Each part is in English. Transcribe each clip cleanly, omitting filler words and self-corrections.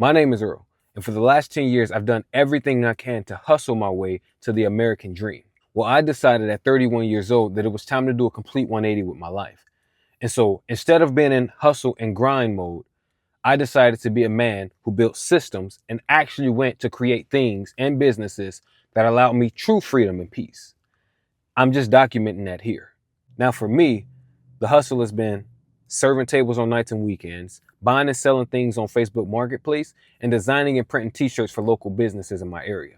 My name is Earl, and for the last 10 years, I've done everything I can to hustle my way to the American dream. Well, I decided at 31 years old that it was time to do a complete 180 with my life. And so instead of being in hustle and grind mode, I decided to be a man who built systems and actually went to create things and businesses that allowed me true freedom and peace. I'm just documenting that here. Now, for me, the hustle has been serving tables on nights and weekends, buying and selling things on Facebook Marketplace, and designing and printing t-shirts for local businesses in my area.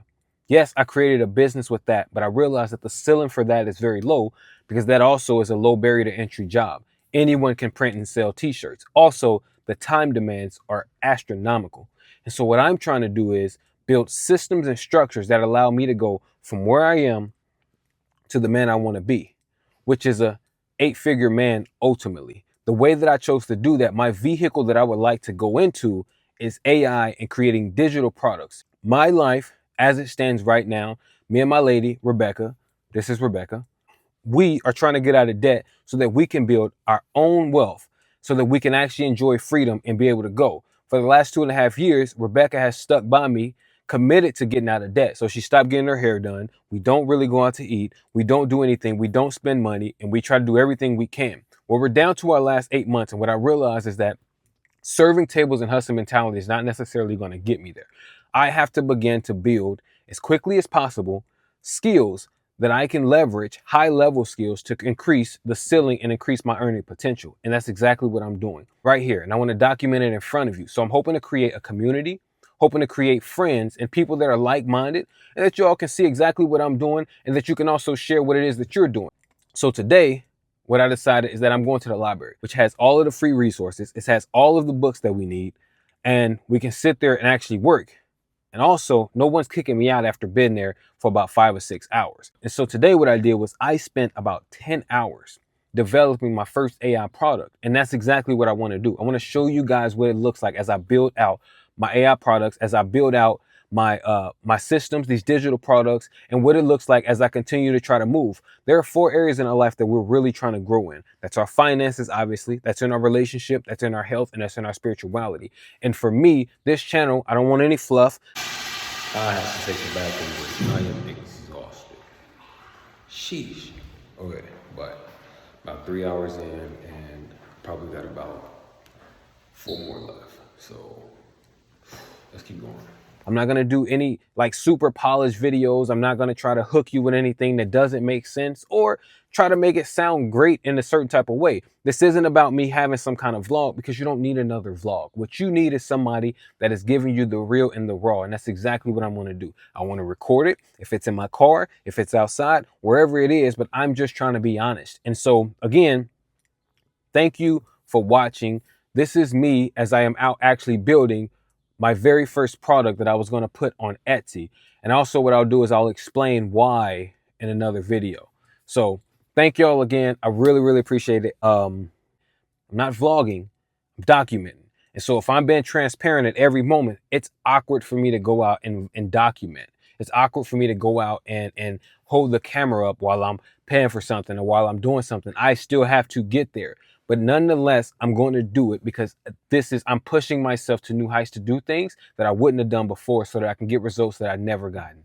Yes, I created a business with that, but I realized that the ceiling for that is very low because that also is a low barrier to entry job. Anyone can print and sell t-shirts. Also, the time demands are astronomical. And so what I'm trying to do is build systems and structures that allow me to go from where I am to the man I want to be, which is a 8-figure man ultimately. The way that I chose to do that, my vehicle that I would like to go into is AI and creating digital products. My life, as it stands right now, me and my lady, Rebecca, this is Rebecca, we are trying to get out of debt so that we can build our own wealth, so that we can actually enjoy freedom and be able to go. For the last 2.5 years, Rebecca has stuck by me, committed to getting out of debt. So she stopped getting her hair done. We don't really go out to eat. We don't do anything. We don't spend money, and we try to do everything we can. Well, we're down to our last 8 months. And what I realized is that serving tables and hustle mentality is not necessarily going to get me there. I have to begin to build as quickly as possible skills that I can leverage, high level skills, to increase the ceiling and increase my earning potential. And that's exactly what I'm doing right here. And I want to document it in front of you. So I'm hoping to create a community, hoping to create friends and people that are like-minded, and that you all can see exactly what I'm doing and that you can also share what it is that you're doing. So today, what I decided is that I'm going to the library, which has all of the free resources. It has all of the books that we need, and we can sit there and actually work. And also, no one's kicking me out after being there for about 5 or 6 hours. And so today what I did was I spent about 10 hours developing my first AI product. And that's exactly what I want to do. I want to show you guys what it looks like as I build out my AI products, as I build out my systems, these digital products, and what it looks like as I continue to try to move. There are 4 areas in our life that we're really trying to grow in. That's our finances, obviously. That's in our relationship. That's in our health, and that's in our spirituality. And for me, this channel, I don't want any fluff. I have to take the bathroom. I am exhausted. Sheesh. Okay, but about 3 hours in, and probably got about 4 more left. So let's keep going. I'm not going to do any like super polished videos. I'm not going to try to hook you with anything that doesn't make sense or try to make it sound great in a certain type of way. This isn't about me having some kind of vlog, because you don't need another vlog. What you need is somebody that is giving you the real and the raw. And that's exactly what I want to do. I want to record it. If it's in my car, if it's outside, wherever it is, but I'm just trying to be honest. And so again, thank you for watching. This is me as I am out actually building my very first product that I was going to put on Etsy. And also what I'll do is I'll explain why in another video. So thank y'all again. I really, really appreciate it. I'm not vlogging, I'm documenting. And so if I'm being transparent at every moment, it's awkward for me to go out and document. It's awkward for me to go out and hold the camera up while I'm paying for something or while I'm doing something. I still have to get there. But nonetheless, I'm going to do it because I'm pushing myself to new heights to do things that I wouldn't have done before so that I can get results that I've never gotten.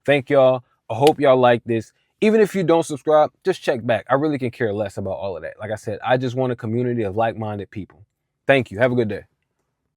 Thank y'all. I hope y'all like this. Even if you don't subscribe, just check back. I really can care less about all of that. Like I said, I just want a community of like-minded people. Thank you. Have a good day.